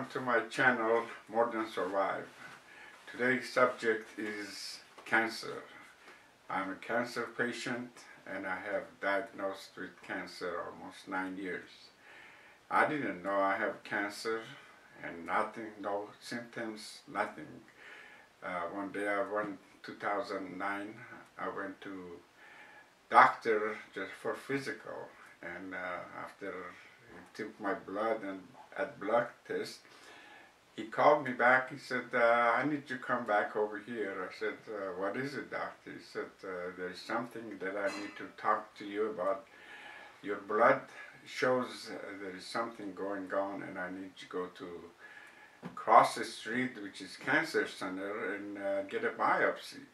welcome to my channel, More Than Survive. Today's subject is cancer. I'm a cancer patient and I have diagnosed with cancer almost 9 years. I didn't know I have cancer and nothing, no symptoms, nothing. One day 2009, I went to doctor just for physical, and after he took my blood and at blood test, he called me back. He said, I need you to come back over here. I said, what is it, doctor? He said, there's something that I need to talk to you about. Your blood shows there is something going on and I need to go to across the street, which is cancer center, and get a biopsy.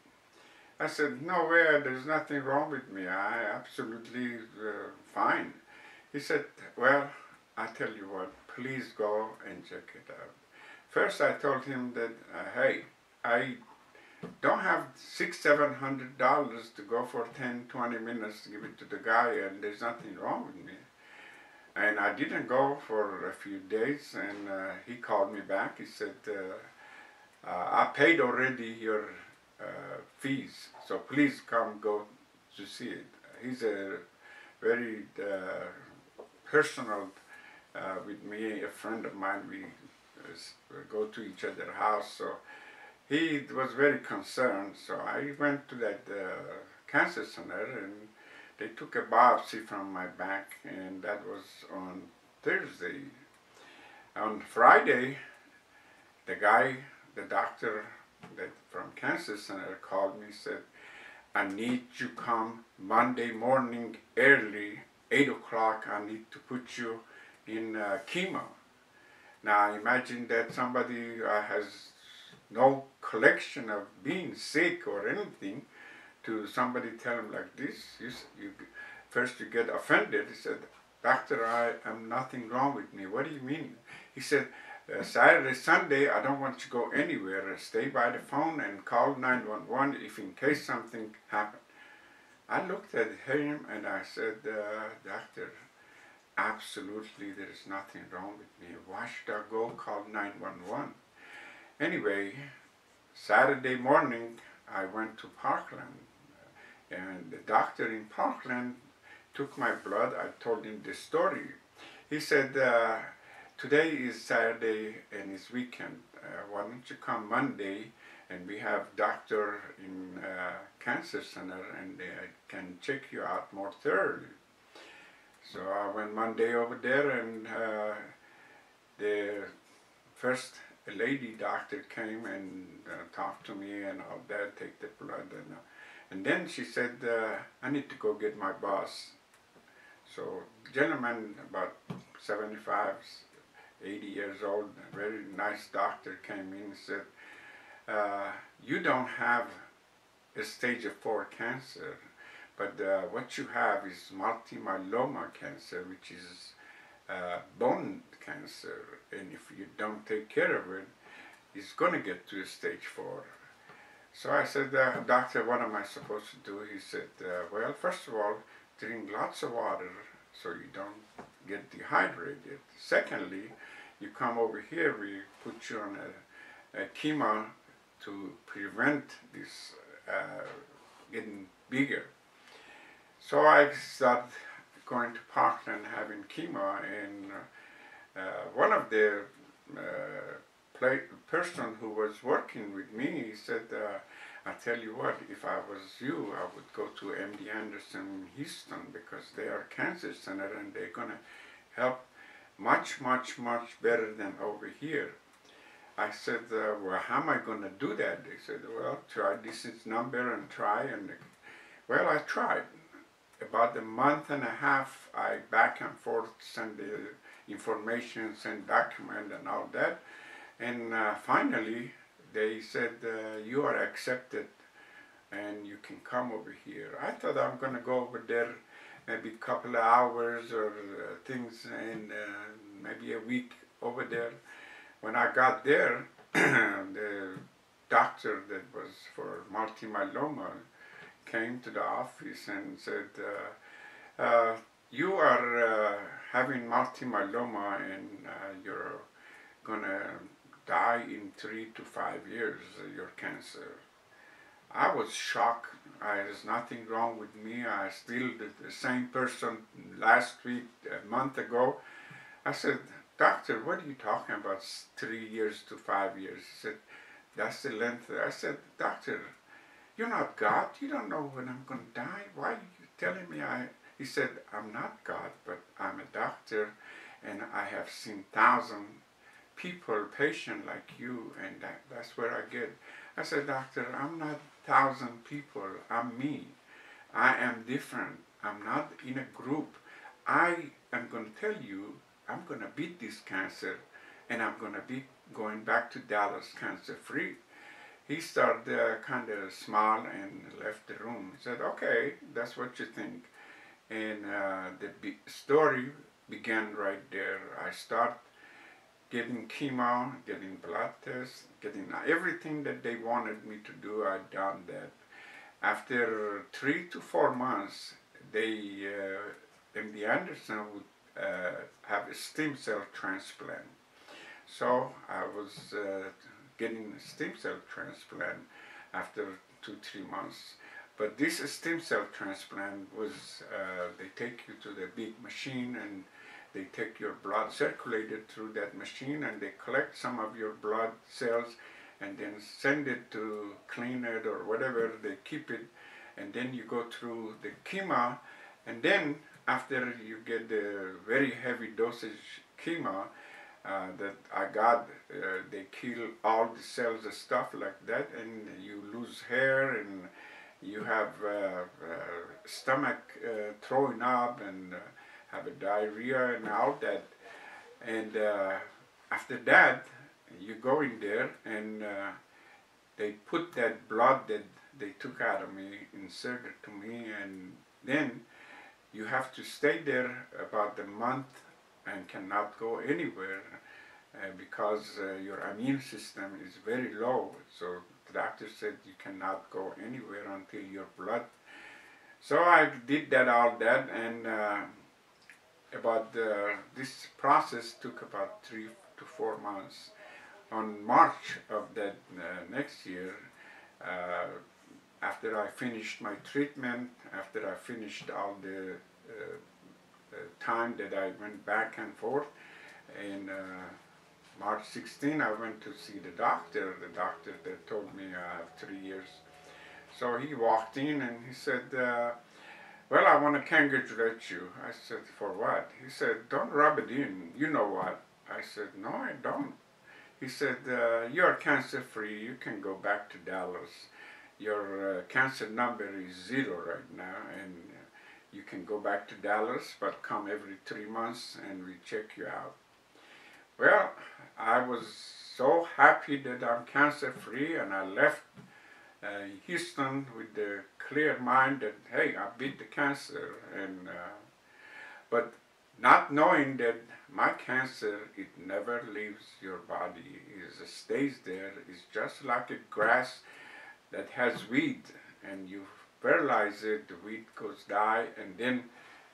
I said, no way, there's nothing wrong with me. I absolutely fine. He said, well, I tell you what, please go and check it out. First I told him that, hey, I don't have $600-700 to go for 10-20 minutes to give it to the guy, and there's nothing wrong with me. And I didn't go for a few days, and he called me back. He said, I paid already your fees, so please come go to see it. He's a very personal with me, a friend of mine. We go to each other's house, so he was very concerned. So I went to that cancer center and they took a biopsy from my back, and that was on Thursday. On Friday, the doctor from cancer center called me, said, I need you to come Monday morning early, 8 o'clock, I need to put you in chemo. Now imagine that somebody has no collection of being sick or anything, to somebody tell him like this. First you get offended. He said, doctor, I am nothing wrong with me. What do you mean? He said, Saturday, Sunday, I don't want you to go anywhere. Stay by the phone and call 911 if in case something happened. I looked at him and I said, doctor, absolutely there is nothing wrong with me. Why should I go call 911? Anyway, Saturday morning I went to Parkland, and the doctor in Parkland took my blood. I told him the story. He said, today is Saturday and it's weekend. Why don't you come Monday, and we have doctor in cancer center and they can check you out more thoroughly. So I went Monday over there, and the first lady doctor came and talked to me and all that, take the blood, and then she said, I need to go get my boss. So gentleman about 75, 80 years old, a very nice doctor, came in and said, you don't have a stage 4 cancer, but what you have is multiple myeloma cancer, which is bone cancer, and if you don't take care of it, it's going to get to stage 4. So I said, doctor, what am I supposed to do? He said, well, first of all, drink lots of water so you don't get dehydrated. Secondly, you come over here, we put you on a chemo to prevent this getting bigger. So I started going to Parkland having chemo, and one of the person who was working with me, he said, I tell you what, if I was you, I would go to MD Anderson in Houston, because they are cancer center and they're going to help much, much, much better than over here. I said, well, how am I going to do that? They said, well, try this number and try. And well, I tried. About a month and a half, I back and forth send the information, send document and all that. And finally, they said, you are accepted and you can come over here. I thought I'm going to go over there maybe a couple of hours or things, and maybe a week over there. When I got there, the doctor that was for multiple myeloma came to the office and said, you are having multiple myeloma, and your gonna die in 3 to 5 years, your cancer. I was shocked. There's nothing wrong with me. I still the same person last week, a month ago. I said, doctor, what are you talking about? 3 years to 5 years. He said, that's the length. I said, doctor, you're not God. You don't know when I'm going to die. Why are you telling me He said, I'm not God, but I'm a doctor, and I have seen thousands people, patient like you, and that's where I get. I said, doctor, I'm not 1,000 people. I'm me. I am different. I'm not in a group. I am going to tell you, I'm going to beat this cancer, and I'm going to be going back to Dallas cancer free. He started kind of smile and left the room. He said, okay, that's what you think. And the story began right there. I start getting chemo, getting blood tests, getting everything that they wanted me to do. I done that. After 3 to 4 months, they, MD Anderson would have a stem cell transplant. So I was getting a stem cell transplant after 2-3 months. But this stem cell transplant was, they take you to the big machine, and they take your blood circulated through that machine, and they collect some of your blood cells and then send it to clean it or whatever. They keep it, and then you go through the chemo, and then after you get the very heavy dosage chemo that I got, they kill all the cells and stuff like that, and you lose hair, and you have stomach throwing up, and have a diarrhea and all that. And after that, you go in there, and they put that blood that they took out of me, inserted to me, and then you have to stay there about a month and cannot go anywhere because your immune system is very low. So the doctor said you cannot go anywhere until your blood. So I did that, all that, and this process took about 3 to 4 months. On March of that next year, after I finished my treatment, after I finished all the time that I went back and forth, in March 16, I went to see the doctor that told me I have 3 years. So he walked in and he said, well, I want to congratulate you. I said, for what? He said, don't rub it in. You know what? I said, no, I don't. He said, you're cancer-free. You can go back to Dallas. Your cancer number is 0 right now, and you can go back to Dallas, but come every 3 months and we check you out. Well, I was so happy that I'm cancer-free, and I left Houston with the clear mind that, hey, I beat the cancer, and but not knowing that my cancer, it never leaves your body. It stays there. It's just like a grass that has weed, and you fertilize it, the weed goes die, and then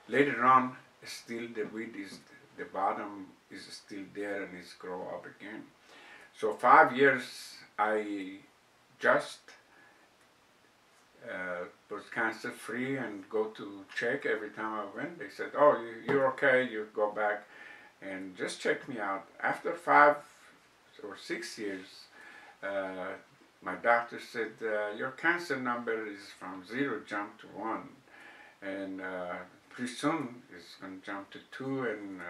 later on, still the weed is, the bottom is still there, and it's grow up again. So 5 years, I just was cancer free and go to check every time I went. They said, oh, you're okay, you go back and just check me out. After 5 or 6 years, my doctor said, your cancer number is from 0 jump to 1, and pretty soon it's going to jump to 2 and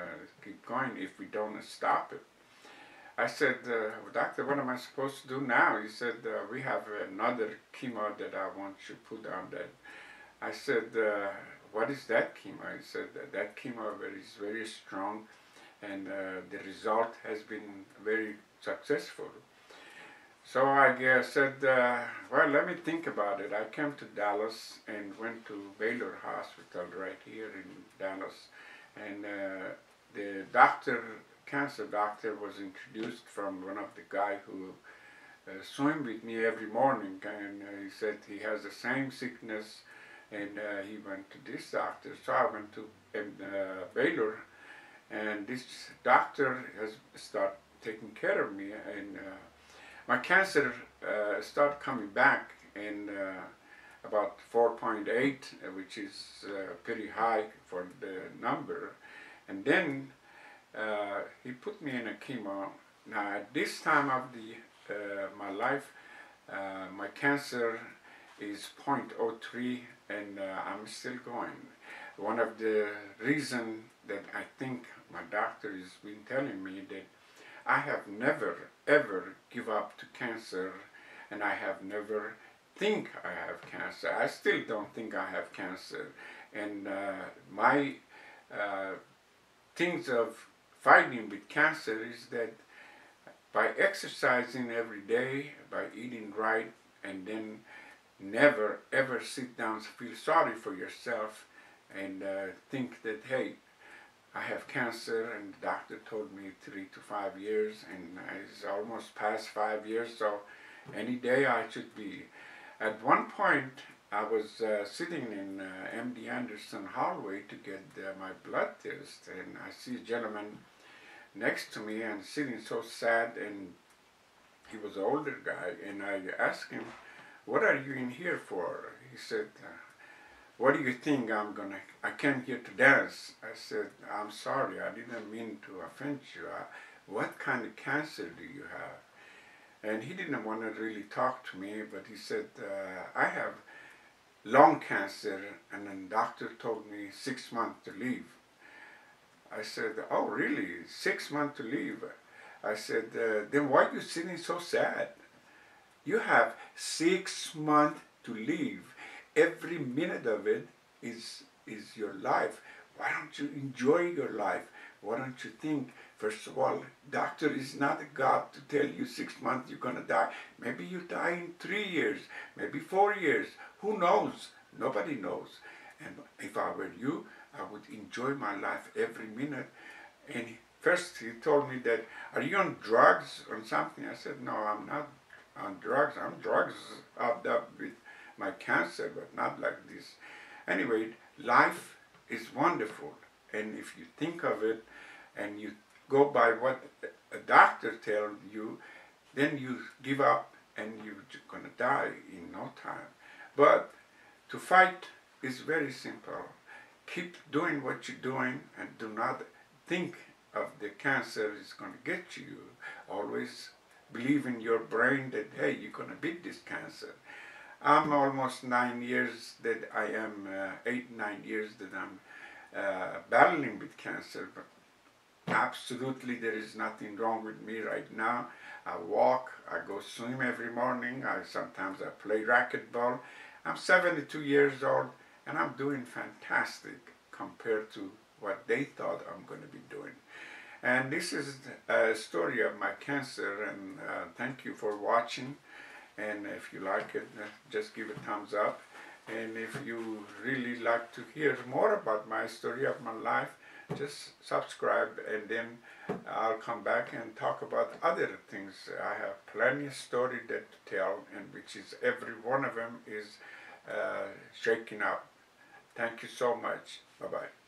keep going if we don't stop it. I said, doctor, what am I supposed to do now? He said, we have another chemo that I want you to put on that. I said, what is that chemo? He said, that chemo is very strong, and the result has been very successful. So I said, well, let me think about it. I came to Dallas and went to Baylor Hospital right here in Dallas, and the cancer doctor was introduced from one of the guy who swim with me every morning, and he said he has the same sickness, and he went to this doctor. So I went to Baylor, and this doctor has started taking care of me, and my cancer started coming back in about 4.8, which is pretty high for the number. And then he put me in a chemo. Now at this time of my life, my cancer is 0.03, and I'm still going. One of the reasons that I think my doctor has been telling me that I have never ever give up to cancer, and I have never think I have cancer. I still don't think I have cancer, and my things of fighting with cancer is that by exercising every day, by eating right, and then never ever sit down and feel sorry for yourself and think that, hey, I have cancer, and the doctor told me 3 to 5 years, and it's almost past 5 years, so any day I should be. At one point, I was sitting in MD Anderson hallway to get my blood test, and I see a gentleman next to me and sitting so sad, and he was an older guy, and I asked him, "What are you in here for?" He said, "What do you think I came here to dance." I said, "I'm sorry, I didn't mean to offend you. What kind of cancer do you have?" And he didn't want to really talk to me, but he said, "I have lung cancer, and then the doctor told me 6 months to live." I said, "Oh, really? 6 months to live?" I said, "Then why are you sitting so sad? You have 6 months to live. Every minute of it is your life. Why don't you enjoy your life? Why don't you think, first of all, doctor is not a God to tell you 6 months you're going to die. Maybe you die in 3 years, maybe 4 years. Who knows? Nobody knows. And if I were you, I would enjoy my life every minute." And first he told me that, "Are you on drugs or something?" I said, "No, I'm not on drugs. I'm drugs up with my cancer, but not like this." Anyway, life is wonderful, and if you think of it and you go by what a doctor tells you, then you give up and you're going to die in no time. But to fight is very simple. Keep doing what you're doing, and do not think of the cancer is going to get you. Always believe in your brain that, hey, you're going to beat this cancer. I'm almost 9 years that I am, 8, 9 years that I'm battling with cancer, but absolutely there is nothing wrong with me right now. I walk, I go swim every morning, sometimes I play racquetball. I'm 72 years old, and I'm doing fantastic compared to what they thought I'm going to be doing. And this is a story of my cancer, and thank you for watching. And if you like it, just give a thumbs up. And if you really like to hear more about my story of my life, just subscribe, and then I'll come back and talk about other things. I have plenty of story to tell, and which is every one of them is shaking up. Thank you so much. Bye-bye.